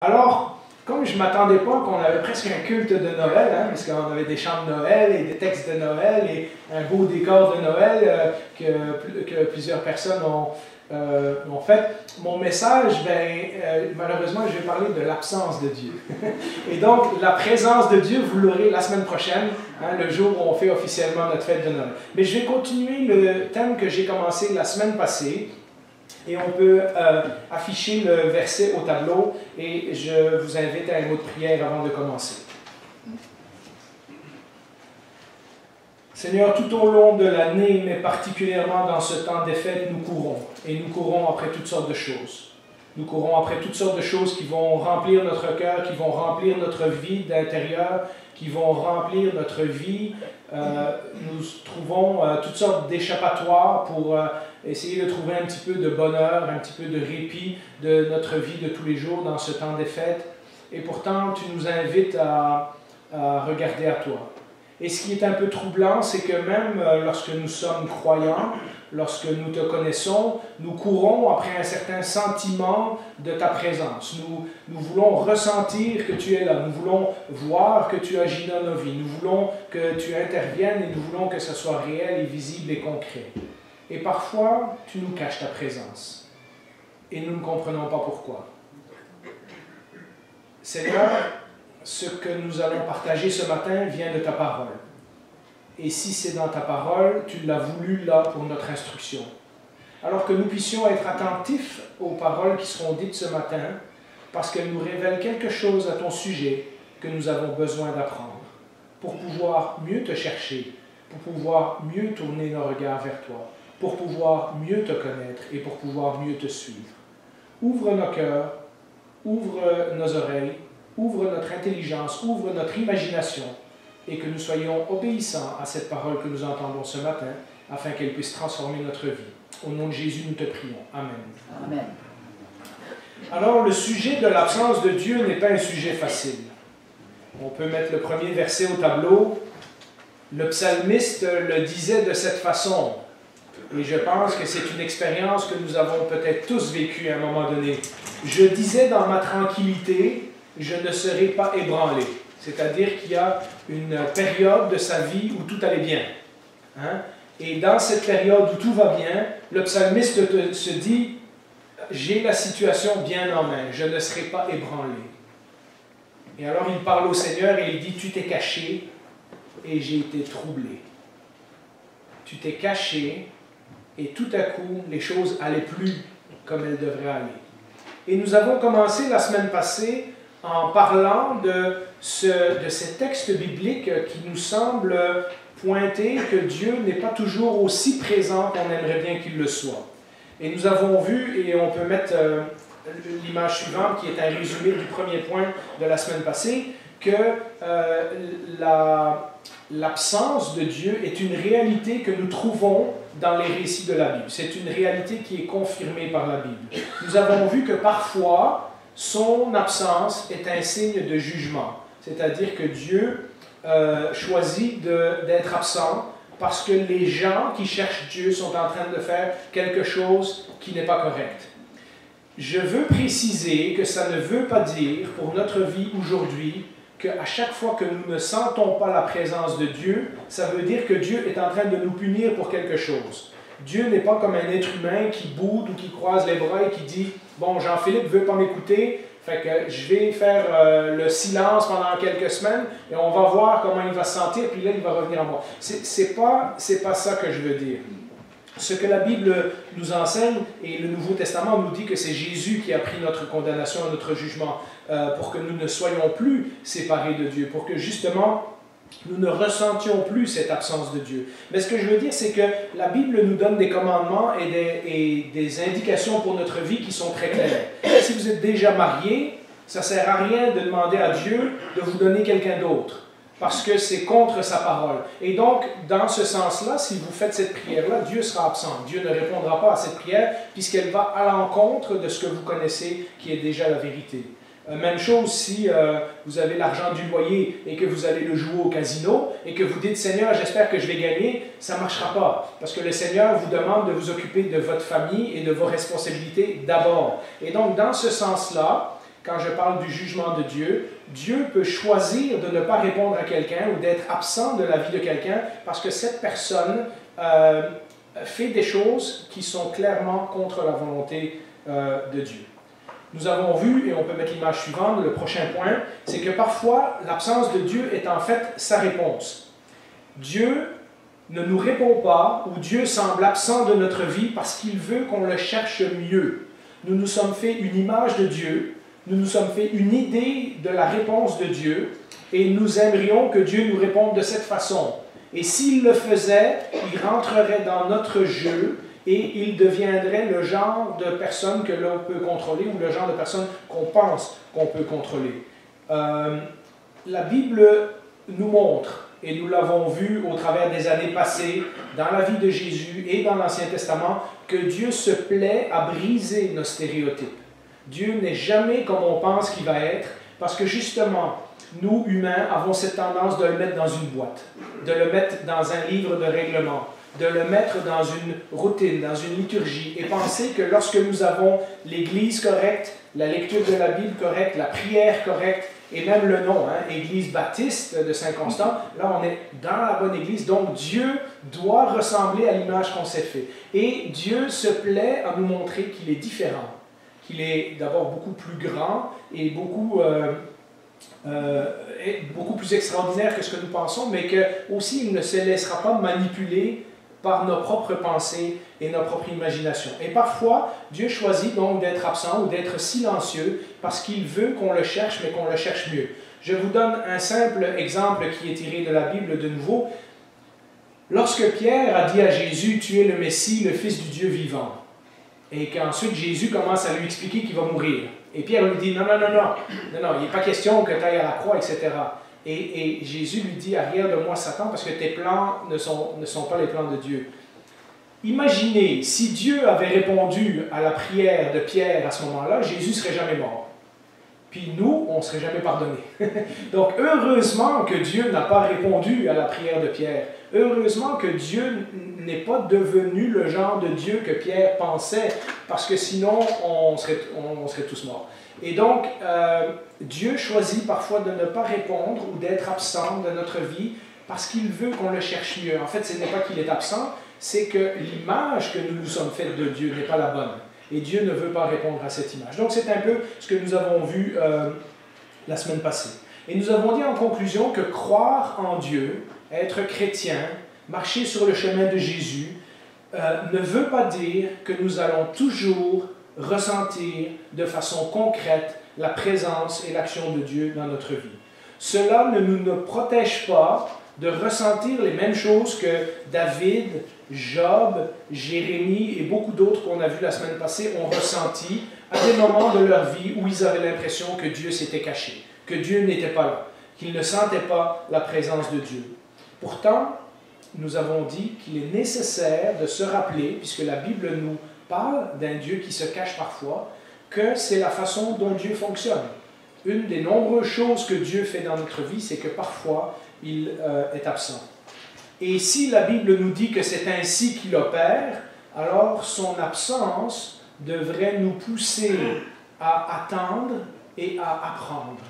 Alors, comme je ne m'attendais pas qu'on avait presque un culte de Noël, hein, parce qu'on avait des chants de Noël et des textes de Noël et un beau décor de Noël que plusieurs personnes ont fait, mon message, malheureusement, je vais parler de l'absence de Dieu. Et donc, la présence de Dieu, vous l'aurez la semaine prochaine, hein, le jour où on fait officiellement notre fête de Noël. Mais je vais continuer le thème que j'ai commencé la semaine passée. Et on peut afficher le verset au tableau et je vous invite à un mot de prière avant de commencer. Seigneur, tout au long de l'année, mais particulièrement dans ce temps des fêtes, nous courons. Et nous courons après toutes sortes de choses. Nous courons après toutes sortes de choses qui vont remplir notre cœur, qui vont remplir notre vie d'intérieur, qui vont remplir notre vie. Nous trouvons toutes sortes d'échappatoires pour essayer de trouver un petit peu de bonheur, un petit peu de répit de notre vie de tous les jours dans ce temps des fêtes. Et pourtant, tu nous invites à regarder à toi. Et ce qui est un peu troublant, c'est que même lorsque nous sommes croyants, lorsque nous te connaissons, nous courons après un certain sentiment de ta présence. Nous voulons ressentir que tu es là. Nous voulons voir que tu agis dans nos vies. Nous voulons que tu interviennes et nous voulons que ce soit réel et visible et concret. Et parfois, tu nous caches ta présence. Et nous ne comprenons pas pourquoi. Seigneur, ce que nous allons partager ce matin vient de ta parole. Et si c'est dans ta parole, tu l'as voulu là pour notre instruction. Alors que nous puissions être attentifs aux paroles qui seront dites ce matin, parce qu'elles nous révèlent quelque chose à ton sujet que nous avons besoin d'apprendre, pour pouvoir mieux te chercher, pour pouvoir mieux tourner nos regards vers toi, pour pouvoir mieux te connaître et pour pouvoir mieux te suivre. Ouvre nos cœurs, ouvre nos oreilles, ouvre notre intelligence, ouvre notre imagination et que nous soyons obéissants à cette parole que nous entendons ce matin afin qu'elle puisse transformer notre vie. Au nom de Jésus, nous te prions. Amen. Amen. Alors, le sujet de l'absence de Dieu n'est pas un sujet facile. On peut mettre le premier verset au tableau. Le psalmiste le disait de cette façon. Et je pense que c'est une expérience que nous avons peut-être tous vécue à un moment donné. Je disais dans ma tranquillité, je ne serai pas ébranlé. C'est-à-dire qu'il y a une période de sa vie où tout allait bien. Hein? Et dans cette période où tout va bien, le psalmiste se dit, j'ai la situation bien en main, je ne serai pas ébranlé. Et alors il parle au Seigneur et il dit, tu t'es caché et j'ai été troublé. Tu t'es caché et tout à coup, les choses allaient plus comme elles devraient aller. Et nous avons commencé la semaine passée en parlant de ces textes bibliques qui nous semblent pointer que Dieu n'est pas toujours aussi présent qu'on aimerait bien qu'il le soit. Et nous avons vu, et on peut mettre l'image suivante qui est un résumé du premier point de la semaine passée, que l'absence de Dieu est une réalité que nous trouvons dans les récits de la Bible. C'est une réalité qui est confirmée par la Bible. Nous avons vu que parfois, son absence est un signe de jugement. C'est-à-dire que Dieu choisit d'être absent parce que les gens qui cherchent Dieu sont en train de faire quelque chose qui n'est pas correct. Je veux préciser que ça ne veut pas dire pour notre vie aujourd'hui qu'à chaque fois que nous ne sentons pas la présence de Dieu, ça veut dire que Dieu est en train de nous punir pour quelque chose. Dieu n'est pas comme un être humain qui boude ou qui croise les bras et qui dit « Bon, Jean-Philippe ne veut pas m'écouter, fait que je vais faire le silence pendant quelques semaines et on va voir comment il va se sentir, puis là, il va revenir à moi. » C'est pas ça que je veux dire. Ce que la Bible nous enseigne, et le Nouveau Testament nous dit que c'est Jésus qui a pris notre condamnation et notre jugement pour que nous ne soyons plus séparés de Dieu, pour que justement nous ne ressentions plus cette absence de Dieu. Mais ce que je veux dire, c'est que la Bible nous donne des commandements et des indications pour notre vie qui sont très claires. Si vous êtes déjà marié, ça ne sert à rien de demander à Dieu de vous donner quelqu'un d'autre, parce que c'est contre sa parole. Et donc, dans ce sens-là, si vous faites cette prière-là, Dieu sera absent. Dieu ne répondra pas à cette prière, puisqu'elle va à l'encontre de ce que vous connaissez, qui est déjà la vérité. Même chose si vous avez l'argent du loyer et que vous allez le jouer au casino et que vous dites « Seigneur, j'espère que je vais gagner », ça ne marchera pas. Parce que le Seigneur vous demande de vous occuper de votre famille et de vos responsabilités d'abord. Et donc, dans ce sens-là, quand je parle du jugement de Dieu, Dieu peut choisir de ne pas répondre à quelqu'un ou d'être absent de la vie de quelqu'un parce que cette personne fait des choses qui sont clairement contre la volonté de Dieu. Nous avons vu, et on peut mettre l'image suivante, le prochain point, c'est que parfois l'absence de Dieu est en fait sa réponse. Dieu ne nous répond pas ou Dieu semble absent de notre vie parce qu'il veut qu'on le cherche mieux. Nous nous sommes fait une image de Dieu, nous nous sommes fait une idée de la réponse de Dieu et nous aimerions que Dieu nous réponde de cette façon. Et s'il le faisait, il rentrerait dans notre jeu et il deviendrait le genre de personne que l'on peut contrôler ou le genre de personne qu'on pense qu'on peut contrôler. La Bible nous montre, et nous l'avons vu au travers des années passées, dans la vie de Jésus et dans l'Ancien Testament, que Dieu se plaît à briser nos stéréotypes. Dieu n'est jamais comme on pense qu'il va être, parce que justement, nous, humains, avons cette tendance de le mettre dans une boîte, de le mettre dans un livre de règlement, de le mettre dans une routine, dans une liturgie, et penser que lorsque nous avons l'Église correcte, la lecture de la Bible correcte, la prière correcte, et même le nom, Église baptiste de Saint-Constant, là on est dans la bonne Église, donc Dieu doit ressembler à l'image qu'on s'est fait. Et Dieu se plaît à nous montrer qu'il est différent, qu'il est d'abord beaucoup plus grand et beaucoup plus extraordinaire que ce que nous pensons, mais qu'aussi il ne se laissera pas manipuler par nos propres pensées et nos propres imaginations. Et parfois, Dieu choisit donc d'être absent ou d'être silencieux parce qu'il veut qu'on le cherche, mais qu'on le cherche mieux. Je vous donne un simple exemple qui est tiré de la Bible de nouveau. Lorsque Pierre a dit à Jésus « Tu es le Messie, le Fils du Dieu vivant », et qu'ensuite Jésus commence à lui expliquer qu'il va mourir. Et Pierre lui dit « Non, il n'est pas question que tu ailles à la croix, etc. » Et Jésus lui dit « Arrière de moi, Satan, parce que tes plans ne sont pas les plans de Dieu. » Imaginez, si Dieu avait répondu à la prière de Pierre à ce moment-là, Jésus ne serait jamais mort. Puis nous, on ne serait jamais pardonné. Donc, heureusement que Dieu n'a pas répondu à la prière de Pierre. Heureusement que Dieu n'est pas devenu le genre de Dieu que Pierre pensait, parce que sinon, on serait tous morts. Et donc, Dieu choisit parfois de ne pas répondre ou d'être absent de notre vie parce qu'il veut qu'on le cherche mieux. En fait, ce n'est pas qu'il est absent, c'est que l'image que nous nous sommes faite de Dieu n'est pas la bonne. Et Dieu ne veut pas répondre à cette image. Donc, c'est un peu ce que nous avons vu la semaine passée. Et nous avons dit en conclusion que croire en Dieu, être chrétien, marcher sur le chemin de Jésus, ne veut pas dire que nous allons toujours ressentir de façon concrète la présence et l'action de Dieu dans notre vie. Cela ne nous protège pas de ressentir les mêmes choses que David, Job, Jérémie et beaucoup d'autres qu'on a vus la semaine passée ont ressenti à des moments de leur vie où ils avaient l'impression que Dieu s'était caché, que Dieu n'était pas là, qu'ils ne sentaient pas la présence de Dieu. Pourtant, nous avons dit qu'il est nécessaire de se rappeler, puisque la Bible nous parle d'un Dieu qui se cache parfois, que c'est la façon dont Dieu fonctionne. Une des nombreuses choses que Dieu fait dans notre vie, c'est que parfois, il est absent. Et si la Bible nous dit que c'est ainsi qu'il opère, alors son absence devrait nous pousser à attendre et à apprendre,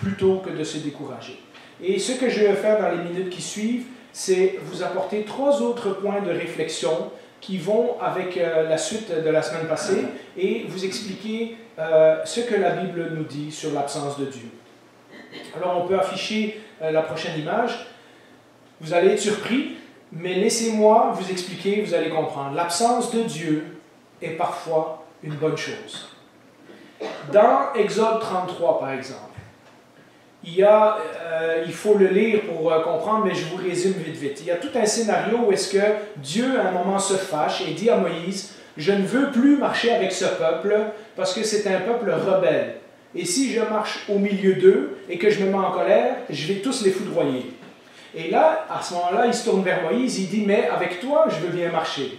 plutôt que de se décourager. Et ce que je vais faire dans les minutes qui suivent, c'est vous apporter 3 autres points de réflexion qui vont avec la suite de la semaine passée et vous expliquer ce que la Bible nous dit sur l'absence de Dieu. Alors on peut afficher la prochaine image. Vous allez être surpris, mais laissez-moi vous expliquer, vous allez comprendre. L'absence de Dieu est parfois une bonne chose. Dans Exode 33, par exemple, il faut le lire pour comprendre, mais je vous résume vite. Il y a tout un scénario où est-ce que Dieu, à un moment, se fâche et dit à Moïse, « Je ne veux plus marcher avec ce peuple parce que c'est un peuple rebelle. Et si je marche au milieu d'eux et que je me mets en colère, je vais tous les foudroyer. » Et là, à ce moment-là, il se tourne vers Moïse, il dit, « Mais avec toi, je veux bien marcher. »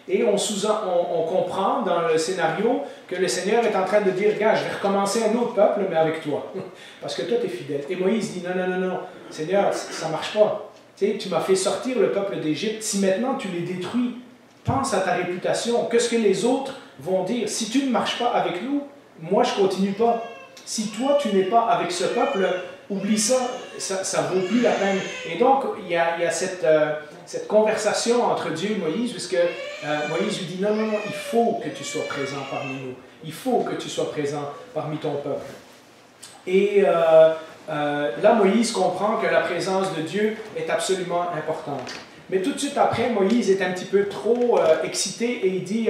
Et on comprend dans le scénario que le Seigneur est en train de dire, « Regarde, je vais recommencer un autre peuple, mais avec toi. Parce que toi, tu es fidèle. » Et Moïse dit, « Non, Seigneur, ça ne marche pas. Tu m'as fait sortir le peuple d'Égypte. Si maintenant tu les détruis, pense à ta réputation. Qu'est-ce que les autres vont dire? Si tu ne marches pas avec nous, moi, je ne continue pas. si toi tu n'es pas avec ce peuple, oublie ça, ça vaut plus la peine. Et donc, il y a cette conversation entre Dieu et Moïse, puisque Moïse lui dit, non, non, non, il faut que tu sois présent parmi nous. Il faut que tu sois présent parmi ton peuple. Et là, Moïse comprend que la présence de Dieu est absolument importante. Mais tout de suite après, Moïse est un petit peu trop excité et il dit,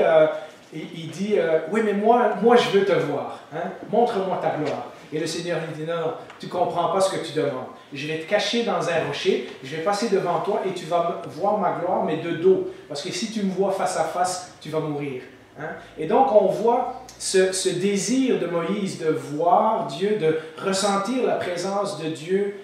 oui, mais moi je veux te voir. Hein? Montre-moi ta gloire. Et le Seigneur lui dit, non, tu ne comprends pas ce que tu demandes. Je vais te cacher dans un rocher, je vais passer devant toi et tu vas voir ma gloire, mais de dos. Parce que si tu me vois face à face, tu vas mourir. Hein? Et donc, on voit ce désir de Moïse de voir Dieu, de ressentir la présence de Dieu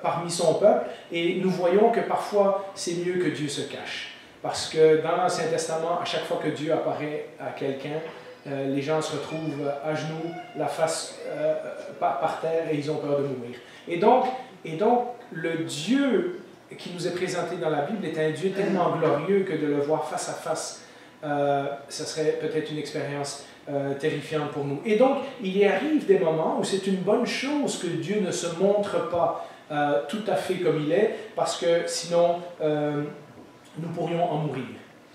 parmi son peuple. Et nous voyons que parfois, c'est mieux que Dieu se cache. Parce que dans l'Ancien Testament, à chaque fois que Dieu apparaît à quelqu'un, les gens se retrouvent à genoux, la face par terre, et ils ont peur de mourir. Et donc, le Dieu qui nous est présenté dans la Bible est un Dieu tellement glorieux que de le voir face à face, ça serait peut-être une expérience terrifiante pour nous. Et donc, il y arrive des moments où c'est une bonne chose que Dieu ne se montre pas tout à fait comme il est, parce que sinon, nous pourrions en mourir.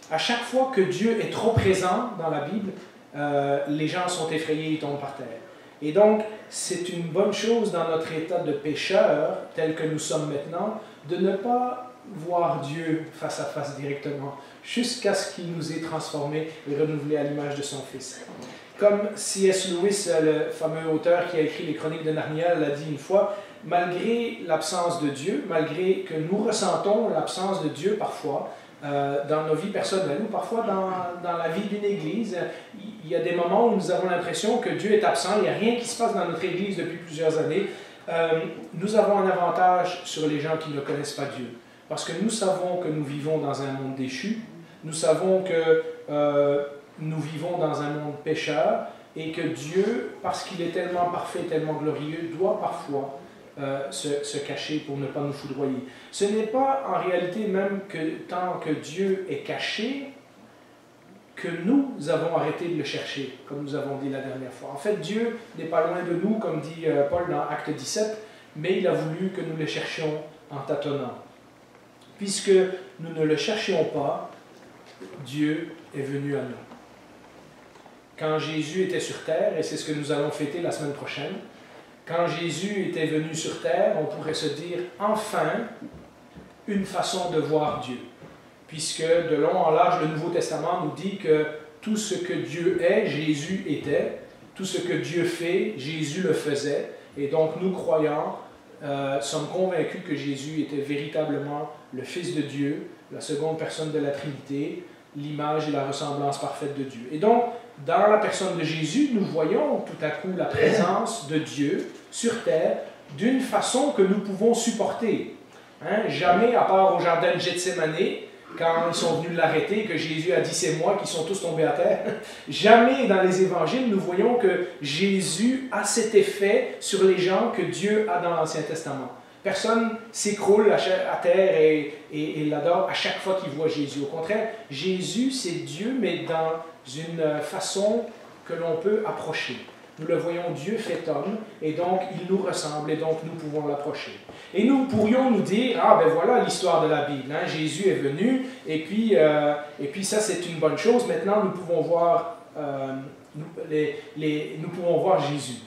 À chaque fois que Dieu est trop présent dans la Bible, les gens sont effrayés et tombent par terre. Et donc, c'est une bonne chose dans notre état de pécheur, tel que nous sommes maintenant, de ne pas voir Dieu face à face directement, jusqu'à ce qu'il nous ait transformés et renouvelés à l'image de son Fils. Comme C.S. Lewis, le fameux auteur qui a écrit les Chroniques de Narnia, l'a dit une fois, malgré l'absence de Dieu, malgré que nous ressentons l'absence de Dieu parfois, dans nos vies personnelles ou parfois dans la vie d'une église, il y a des moments où nous avons l'impression que Dieu est absent, il n'y a rien qui se passe dans notre église depuis plusieurs années. Nous avons un avantage sur les gens qui ne connaissent pas Dieu, parce que nous savons que nous vivons dans un monde déchu, nous savons que nous vivons dans un monde pécheur, et que Dieu, parce qu'il est tellement parfait, tellement glorieux, doit parfois se cacher pour ne pas nous foudroyer. Ce n'est pas en réalité même que tant que Dieu est caché, que nous avons arrêté de le chercher, comme nous avons dit la dernière fois. En fait, Dieu n'est pas loin de nous, comme dit Paul dans Acte 17, mais il a voulu que nous le cherchions en tâtonnant. Puisque nous ne le cherchions pas, Dieu est venu à nous. Quand Jésus était sur terre, et c'est ce que nous allons fêter la semaine prochaine, quand Jésus était venu sur terre, on pourrait se dire, enfin, une façon de voir Dieu. Puisque de long en large, le Nouveau Testament nous dit que tout ce que Dieu est, Jésus était. Tout ce que Dieu fait, Jésus le faisait. Et donc, nous, croyants, sommes convaincus que Jésus était véritablement le Fils de Dieu, la seconde personne de la Trinité, l'image et la ressemblance parfaite de Dieu. Et donc, dans la personne de Jésus, nous voyons tout à coup la présence de Dieu sur terre d'une façon que nous pouvons supporter. Hein? Jamais, à part au jardin de Gethsémane, quand ils sont venus l'arrêter, que Jésus a dit « c'est moi » qui sont tous tombés à terre, jamais dans les évangiles nous voyons que Jésus a cet effet sur les gens que Dieu a dans l'Ancien Testament. Personne s'écroule à terre et l'adore à chaque fois qu'il voit Jésus. Au contraire, Jésus, c'est Dieu, mais dans une façon que l'on peut approcher. Nous le voyons, Dieu fait homme, et donc il nous ressemble, et donc nous pouvons l'approcher. Et nous pourrions nous dire, ah ben voilà l'histoire de la Bible, hein? Jésus est venu, et puis ça c'est une bonne chose, maintenant nous pouvons voir, nous pouvons voir Jésus.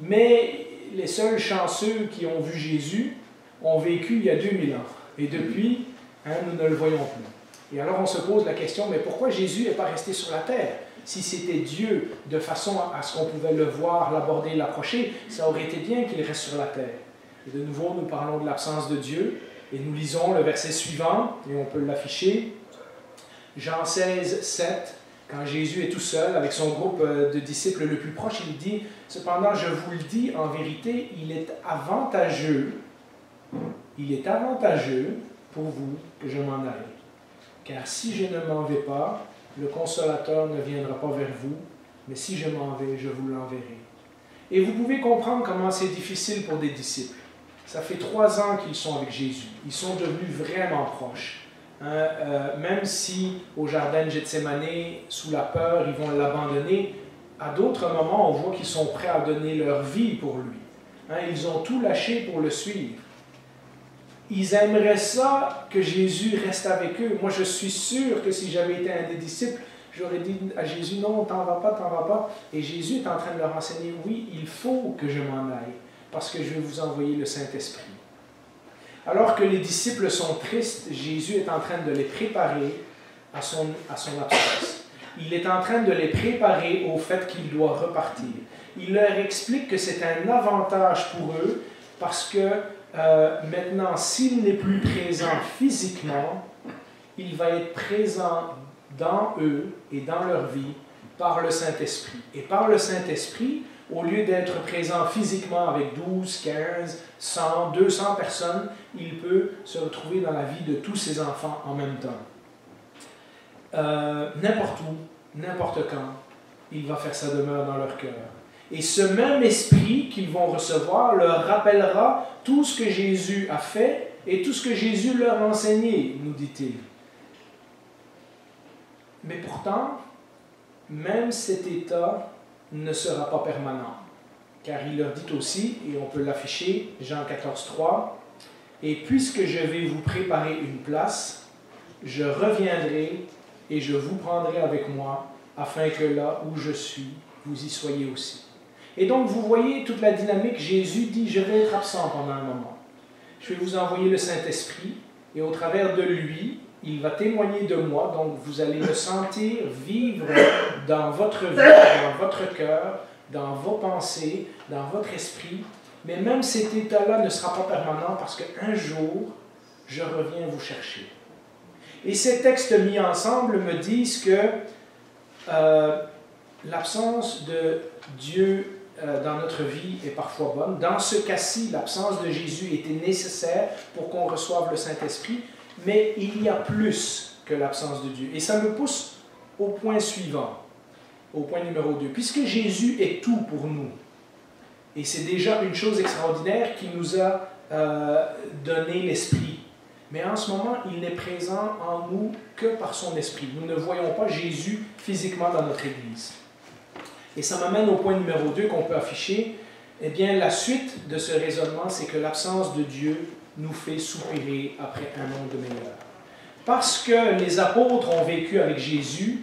Mais les seuls chanceux qui ont vu Jésus ont vécu il y a 2000 ans, et depuis, nous ne le voyons plus. Et alors on se pose la question, mais pourquoi Jésus n'est pas resté sur la terre? Si c'était Dieu, de façon à ce qu'on pouvait le voir, l'aborder, l'approcher, ça aurait été bien qu'il reste sur la terre. Et de nouveau, nous parlons de l'absence de Dieu, et nous lisons le verset suivant, et on peut l'afficher. Jean 16, 7, quand Jésus est tout seul avec son groupe de disciples le plus proche, il dit, « Cependant, je vous le dis, en vérité, il est avantageux pour vous que je m'en aille. Car si je ne m'en vais pas, le Consolateur ne viendra pas vers vous, mais si je m'en vais, je vous l'enverrai. » Et vous pouvez comprendre comment c'est difficile pour des disciples. Ça fait 3 ans qu'ils sont avec Jésus. Ils sont devenus vraiment proches. Même si au jardin de Gethsémane, sous la peur, ils vont l'abandonner, à d'autres moments, on voit qu'ils sont prêts à donner leur vie pour lui. Hein, ils ont tout lâché pour le suivre. Ils aimeraient ça que Jésus reste avec eux. Moi, je suis sûr que si j'avais été un des disciples, j'aurais dit à Jésus, non, t'en vas pas, t'en vas pas. Et Jésus est en train de leur enseigner, oui, il faut que je m'en aille, parce que je vais vous envoyer le Saint-Esprit. Alors que les disciples sont tristes, Jésus est en train de les préparer à son absence. Il est en train de les préparer au fait qu'il doit repartir. Il leur explique que c'est un avantage pour eux, parce que maintenant, s'il n'est plus présent physiquement, il va être présent dans eux et dans leur vie par le Saint-Esprit. Et par le Saint-Esprit, au lieu d'être présent physiquement avec 12, 15, 100, 200 personnes, il peut se retrouver dans la vie de tous ses enfants en même temps. N'importe où, n'importe quand, il va faire sa demeure dans leur cœur. Et ce même esprit qu'ils vont recevoir leur rappellera tout ce que Jésus a fait et tout ce que Jésus leur a enseigné, nous dit-il. Mais pourtant, même cet état ne sera pas permanent. Car il leur dit aussi, et on peut l'afficher, Jean 14, 3, « Et puisque je vais vous préparer une place, je reviendrai et je vous prendrai avec moi, afin que là où je suis, vous y soyez aussi. » Et donc, vous voyez toute la dynamique. Jésus dit, je vais être absent pendant un moment. Je vais vous envoyer le Saint-Esprit, et au travers de lui, il va témoigner de moi, donc vous allez le sentir vivre dans votre vie, dans votre cœur, dans vos pensées, dans votre esprit. Mais même cet état-là ne sera pas permanent parce qu'un jour, je reviens vous chercher. Et ces textes mis ensemble me disent que l'absence de Dieu dans notre vie est parfois bonne. Dans ce cas-ci, l'absence de Jésus était nécessaire pour qu'on reçoive le Saint-Esprit, mais il y a plus que l'absence de Dieu. Et ça me pousse au point suivant, au point numéro 2. Puisque Jésus est tout pour nous, et c'est déjà une chose extraordinaire qui nous a donné l'Esprit, mais en ce moment, il n'est présent en nous que par son Esprit. Nous ne voyons pas Jésus physiquement dans notre Église. Et ça m'amène au point numéro 2 qu'on peut afficher. Eh bien, la suite de ce raisonnement, c'est que l'absence de Dieu nous fait soupirer après un monde meilleur. Parce que les apôtres ont vécu avec Jésus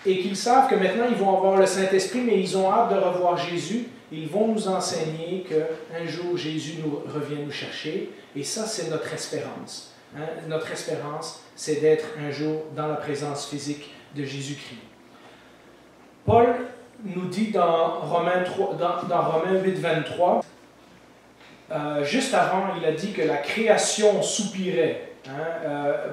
et qu'ils savent que maintenant ils vont avoir le Saint-Esprit, mais ils ont hâte de revoir Jésus, ils vont nous enseigner qu'un jour Jésus revient nous chercher. Et ça, c'est notre espérance. Hein? Notre espérance, c'est d'être un jour dans la présence physique de Jésus-Christ. Paul nous dit dans Romains 8, 23, juste avant, il a dit que la création soupirait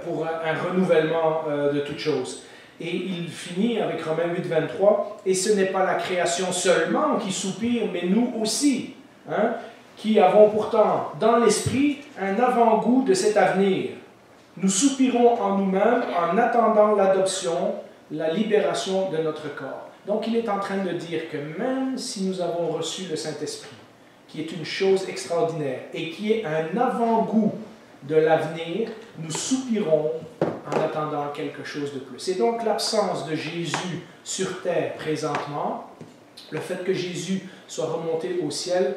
pour un renouvellement de toutes choses. Et il finit avec Romains 8, 23, et ce n'est pas la création seulement qui soupire, mais nous aussi, qui avons pourtant dans l'esprit un avant-goût de cet avenir. Nous soupirons en nous-mêmes en attendant l'adoption, la libération de notre corps. Donc, il est en train de dire que même si nous avons reçu le Saint-Esprit, qui est une chose extraordinaire et qui est un avant-goût de l'avenir, nous soupirons en attendant quelque chose de plus. Et donc, l'absence de Jésus sur terre présentement, le fait que Jésus soit remonté au ciel,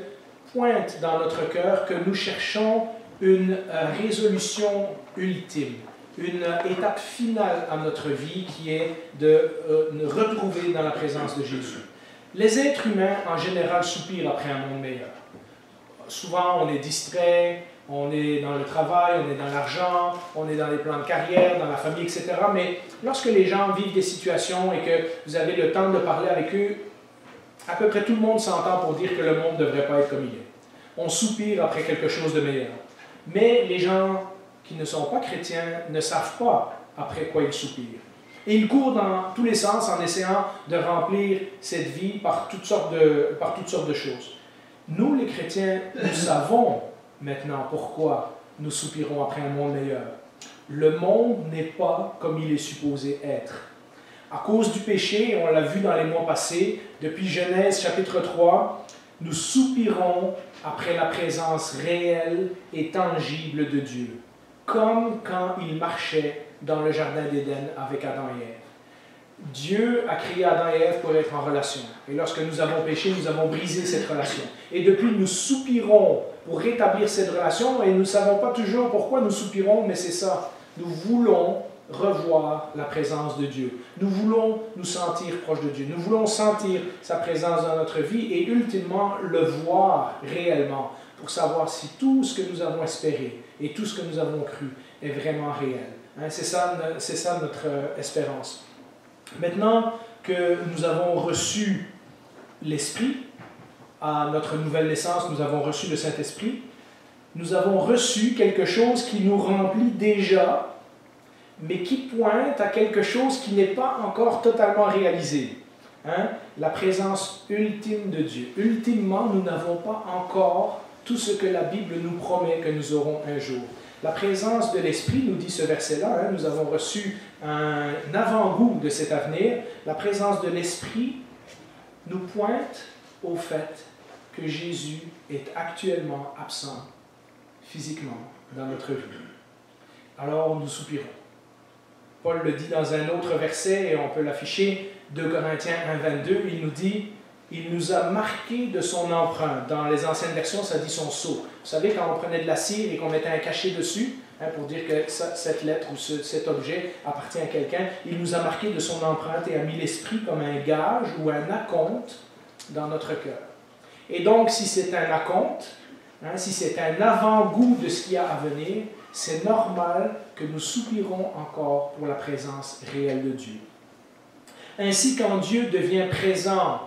pointe dans notre cœur que nous cherchons une résolution ultime, une étape finale à notre vie qui est de nous retrouver dans la présence de Jésus. Les êtres humains, en général, soupirent après un monde meilleur. Souvent, on est distrait, on est dans le travail, on est dans l'argent, on est dans les plans de carrière, dans la famille, etc. Mais lorsque les gens vivent des situations et que vous avez le temps de parler avec eux, à peu près tout le monde s'entend pour dire que le monde ne devrait pas être comme il est. On soupire après quelque chose de meilleur. Mais les gens qui ne sont pas chrétiens ne savent pas après quoi ils soupirent. Et ils courent dans tous les sens en essayant de remplir cette vie par toutes sortes de choses. Nous, les chrétiens, nous savons maintenant pourquoi nous soupirons après un monde meilleur. Le monde n'est pas comme il est supposé être. À cause du péché, on l'a vu dans les mois passés, depuis Genèse chapitre 3, nous soupirons après la présence réelle et tangible de Dieu, comme quand il marchait dans le jardin d'Éden avec Adam et Ève. Dieu a créé Adam et Ève pour être en relation. Et lorsque nous avons péché, nous avons brisé cette relation. Et depuis, nous soupirons pour rétablir cette relation et nous ne savons pas toujours pourquoi nous soupirons, mais c'est ça. Nous voulons revoir la présence de Dieu. Nous voulons nous sentir proches de Dieu. Nous voulons sentir sa présence dans notre vie et ultimement le voir réellement pour savoir si tout ce que nous avons espéré et tout ce que nous avons cru est vraiment réel. Hein, c'est ça notre espérance. Maintenant que nous avons reçu l'Esprit, à notre nouvelle naissance, nous avons reçu le Saint-Esprit, nous avons reçu quelque chose qui nous remplit déjà, mais qui pointe à quelque chose qui n'est pas encore totalement réalisé. Hein? La présence ultime de Dieu. Ultimement, nous n'avons pas encore tout ce que la Bible nous promet que nous aurons un jour. La présence de l'Esprit, nous dit ce verset-là, hein, nous avons reçu un avant-goût de cet avenir. La présence de l'Esprit nous pointe au fait que Jésus est actuellement absent physiquement dans notre vie. Alors nous soupirons. Paul le dit dans un autre verset, et on peut l'afficher, 2 Corinthiens 1,22, il nous dit « Il nous a marqué de son empreinte ». Dans les anciennes versions, ça dit son sceau. Vous savez, quand on prenait de la cire et qu'on mettait un cachet dessus, hein, pour dire que cette lettre ou cet objet appartient à quelqu'un, il nous a marqué de son empreinte et a mis l'Esprit comme un gage ou un acompte dans notre cœur. Et donc, si c'est un acompte, hein, si c'est un avant-goût de ce qui a à venir, c'est normal que nous soupirons encore pour la présence réelle de Dieu. Ainsi, quand Dieu devient présent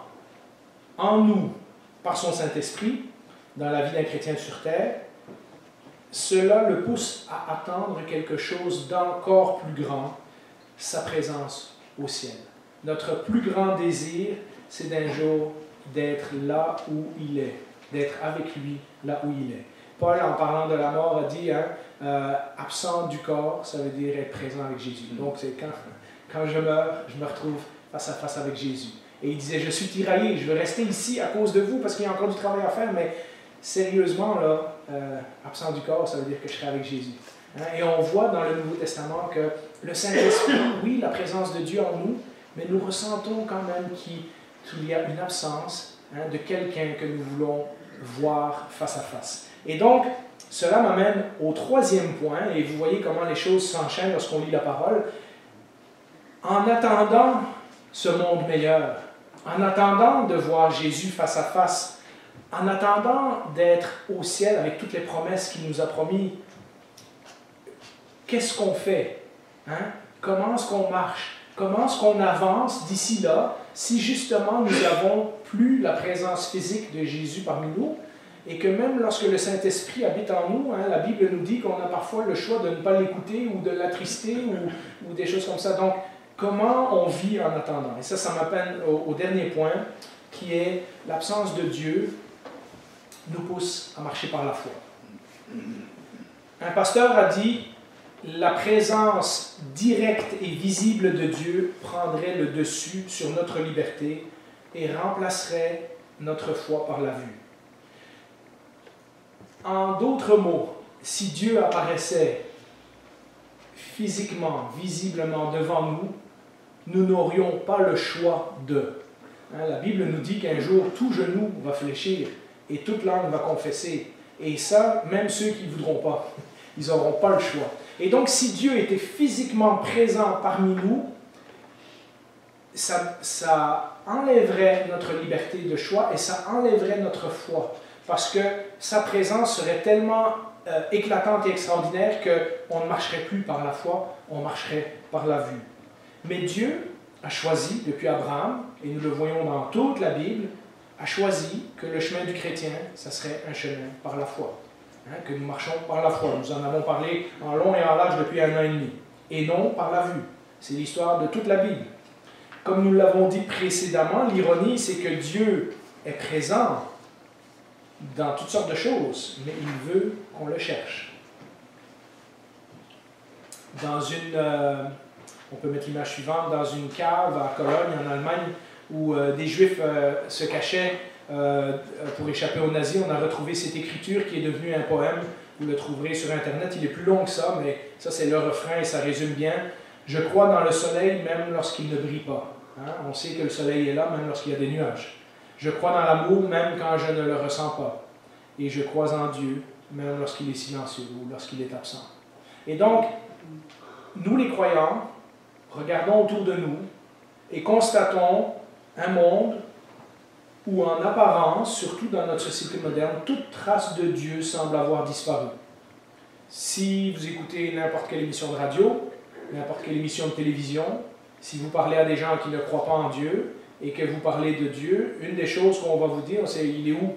en nous par son Saint-Esprit, dans la vie d'un chrétien sur terre, cela le pousse à attendre quelque chose d'encore plus grand, sa présence au ciel. Notre plus grand désir, c'est d'un jour d'être là où il est, d'être avec lui là où il est. Paul, en parlant de la mort, a dit, hein, absent du corps, ça veut dire être présent avec Jésus. Donc, c'est quand je meurs, je me retrouve face à face avec Jésus. Et il disait, je suis tiraillé, je veux rester ici à cause de vous parce qu'il y a encore du travail à faire, mais sérieusement, là, absent du corps, ça veut dire que je serai avec Jésus. Hein? Et on voit dans le Nouveau Testament que le Saint-Esprit, oui, la présence de Dieu en nous, mais nous ressentons quand même qu'il y a une absence, hein, de quelqu'un que nous voulons voir face à face. Et donc, cela m'amène au troisième point, et vous voyez comment les choses s'enchaînent lorsqu'on lit la parole. En attendant ce monde meilleur, en attendant de voir Jésus face à face, en attendant d'être au ciel avec toutes les promesses qu'il nous a promis, qu'est-ce qu'on fait? Hein? Comment est-ce qu'on marche? Comment est-ce qu'on avance d'ici là si justement nous n'avons plus la présence physique de Jésus parmi nous et que même lorsque le Saint-Esprit habite en nous, hein, la Bible nous dit qu'on a parfois le choix de ne pas l'écouter ou de l'attrister ou des choses comme ça. Donc, comment on vit en attendant? Et ça m'amène au dernier point qui est l'absence de Dieu nous pousse à marcher par la foi. Un pasteur a dit la présence directe et visible de Dieu prendrait le dessus sur notre liberté et remplacerait notre foi par la vue. En d'autres mots, si Dieu apparaissait physiquement, visiblement devant nous, nous n'aurions pas le choix de. Hein, la Bible nous dit qu'un jour, tout genou va fléchir et toute langue va confesser. Et ça, même ceux qui ne voudront pas, ils n'auront pas le choix. Et donc, si Dieu était physiquement présent parmi nous, ça enlèverait notre liberté de choix et ça enlèverait notre foi. Parce que sa présence serait tellement éclatante et extraordinaire qu'on ne marcherait plus par la foi, on marcherait par la vue. Mais Dieu a choisi, depuis Abraham, et nous le voyons dans toute la Bible, a choisi que le chemin du chrétien, ça serait un chemin par la foi. Hein, que nous marchons par la foi. Nous en avons parlé en long et en large depuis 1 an et demi. Et non par la vue. C'est l'histoire de toute la Bible. Comme nous l'avons dit précédemment, l'ironie, c'est que Dieu est présent dans toutes sortes de choses, mais il veut qu'on le cherche. Dans on peut mettre l'image suivante, dans une cave à Cologne, en Allemagne, où des Juifs se cachaient pour échapper aux nazis, on a retrouvé cette écriture qui est devenue un poème. Vous le trouverez sur Internet, il est plus long que ça, mais ça c'est le refrain et ça résume bien. Je crois dans le soleil même lorsqu'il ne brille pas. Hein? On sait que le soleil est là même lorsqu'il y a des nuages. Je crois dans l'amour même quand je ne le ressens pas. Et je crois en Dieu même lorsqu'il est silencieux ou lorsqu'il est absent. Et donc, nous les croyants, regardons autour de nous et constatons un monde où en apparence, surtout dans notre société moderne, toute trace de Dieu semble avoir disparu. Si vous écoutez n'importe quelle émission de radio, n'importe quelle émission de télévision, si vous parlez à des gens qui ne croient pas en Dieu et que vous parlez de Dieu, une des choses qu'on va vous dire, c'est « il est où ?»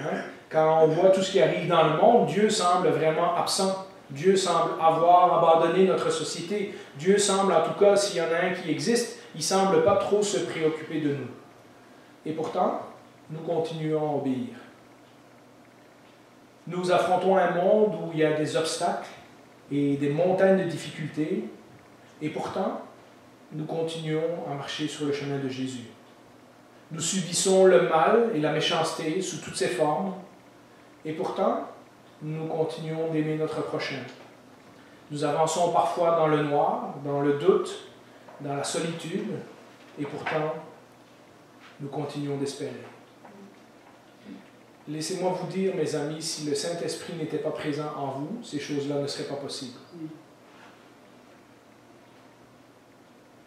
Hein? Quand on voit tout ce qui arrive dans le monde, Dieu semble vraiment absent. Dieu semble avoir abandonné notre société. Dieu semble, en tout cas, s'il y en a un qui existe, il ne semble pas trop se préoccuper de nous. Et pourtant, nous continuons à obéir. Nous affrontons un monde où il y a des obstacles et des montagnes de difficultés, et pourtant, nous continuons à marcher sur le chemin de Jésus. Nous subissons le mal et la méchanceté sous toutes ses formes, et pourtant, nous continuons d'aimer notre prochain. Nous avançons parfois dans le noir, dans le doute, dans la solitude, et pourtant, nous continuons d'espérer. Laissez-moi vous dire, mes amis, si le Saint-Esprit n'était pas présent en vous, ces choses-là ne seraient pas possibles.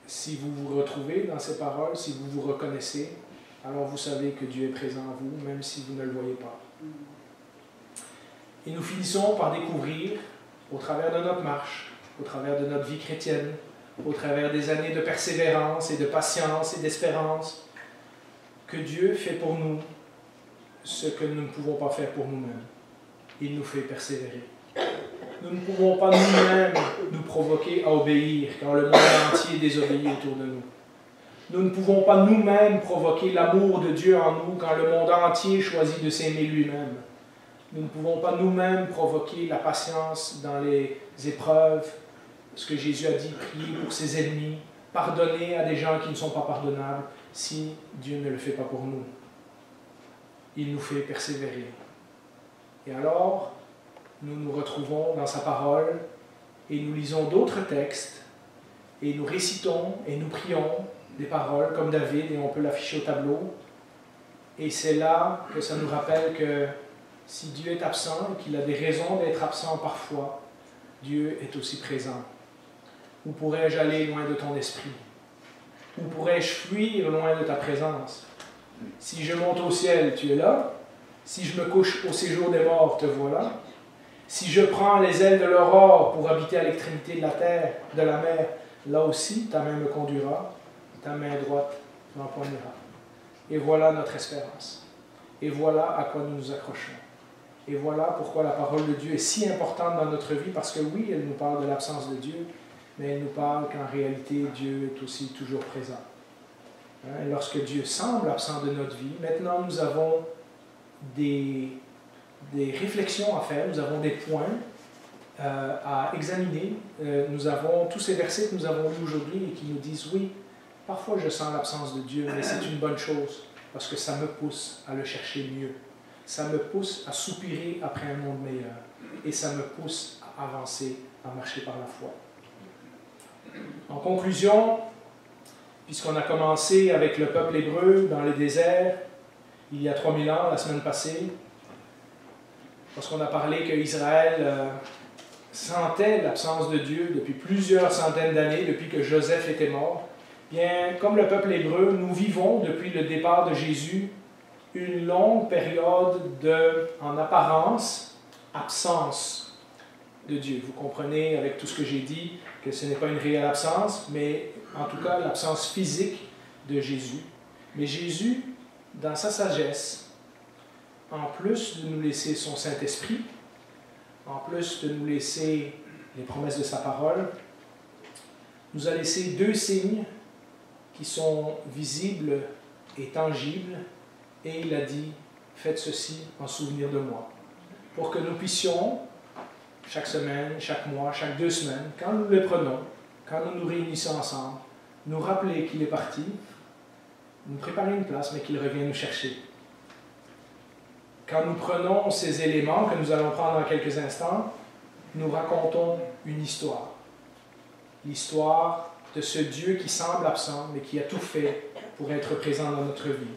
Si vous vous retrouvez dans ces paroles, si vous vous reconnaissez, alors vous savez que Dieu est présent en vous, même si vous ne le voyez pas. Et nous finissons par découvrir, au travers de notre marche, au travers de notre vie chrétienne, au travers des années de persévérance et de patience et d'espérance, que Dieu fait pour nous ce que nous ne pouvons pas faire pour nous-mêmes. Il nous fait persévérer. Nous ne pouvons pas nous-mêmes nous provoquer à obéir quand le monde entier désobéit autour de nous. Nous ne pouvons pas nous-mêmes provoquer l'amour de Dieu en nous quand le monde entier choisit de s'aimer lui-même. Nous ne pouvons pas nous-mêmes provoquer la patience dans les épreuves, ce que Jésus a dit, prier pour ses ennemis, pardonner à des gens qui ne sont pas pardonnables, si Dieu ne le fait pas pour nous. Il nous fait persévérer. Et alors, nous nous retrouvons dans sa parole et nous lisons d'autres textes et nous récitons et nous prions des paroles comme David et on peut l'afficher au tableau. Et c'est là que ça nous rappelle que si Dieu est absent et qu'il a des raisons d'être absent parfois, Dieu est aussi présent. Où pourrais-je aller loin de ton esprit? Où pourrais-je fuir loin de ta présence? Si je monte au ciel, tu es là. Si je me couche au séjour des morts, te voilà. Si je prends les ailes de l'aurore pour habiter à l'extrémité de la terre, de la mer, là aussi ta main me conduira, ta main droite m'empoignera. Et voilà notre espérance. Et voilà à quoi nous nous accrochons. Et voilà pourquoi la parole de Dieu est si importante dans notre vie, parce que oui, elle nous parle de l'absence de Dieu, mais elle nous parle qu'en réalité, Dieu est aussi toujours présent. Hein? Lorsque Dieu semble absent de notre vie, maintenant nous avons des réflexions à faire, nous avons des points à examiner. Nous avons tous ces versets que nous avons lus aujourd'hui et qui nous disent, oui, parfois je sens l'absence de Dieu, mais c'est une bonne chose, parce que ça me pousse à le chercher mieux. Ça me pousse à soupirer après un monde meilleur. Et ça me pousse à avancer, à marcher par la foi. En conclusion, puisqu'on a commencé avec le peuple hébreu dans le désert, il y a 3000 ans, la semaine passée, lorsqu'on a parlé qu'Israël sentait l'absence de Dieu depuis plusieurs centaines d'années, depuis que Joseph était mort, bien, comme le peuple hébreu, nous vivons depuis le départ de Jésus une longue période de, en apparence, absence de Dieu. Vous comprenez avec tout ce que j'ai dit que ce n'est pas une réelle absence, mais en tout cas l'absence physique de Jésus. Mais Jésus, dans sa sagesse, en plus de nous laisser son Saint-Esprit, en plus de nous laisser les promesses de sa parole, nous a laissé deux signes qui sont visibles et tangibles, et il a dit, faites ceci en souvenir de moi, pour que nous puissions, chaque semaine, chaque mois, chaque 2 semaines, quand nous les prenons, quand nous nous réunissons ensemble, nous rappeler qu'il est parti, nous préparer une place, mais qu'il revient nous chercher. Quand nous prenons ces éléments que nous allons prendre dans quelques instants, nous racontons une histoire. l'histoire de ce Dieu qui semble absent, mais qui a tout fait pour être présent dans notre vie.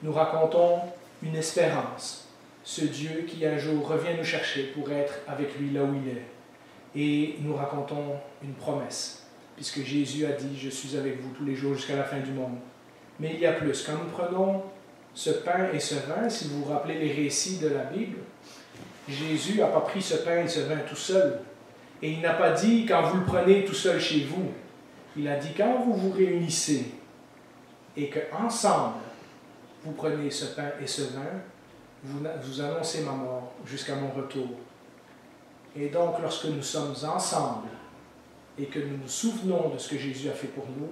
Nous racontons une espérance, ce Dieu qui un jour revient nous chercher pour être avec lui là où il est. Et nous racontons une promesse, puisque Jésus a dit « Je suis avec vous tous les jours jusqu'à la fin du monde ». Mais il y a plus. Quand nous prenons ce pain et ce vin, si vous vous rappelez les récits de la Bible, Jésus n'a pas pris ce pain et ce vin tout seul. Et il n'a pas dit « Quand vous le prenez tout seul chez vous ». Il a dit « Quand vous vous réunissez et qu'ensemble, vous prenez ce pain et ce vin, vous annoncez ma mort jusqu'à mon retour. » Et donc, lorsque nous sommes ensemble et que nous nous souvenons de ce que Jésus a fait pour nous,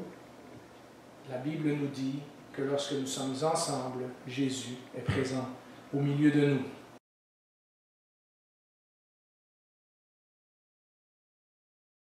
la Bible nous dit que lorsque nous sommes ensemble, Jésus est présent au milieu de nous.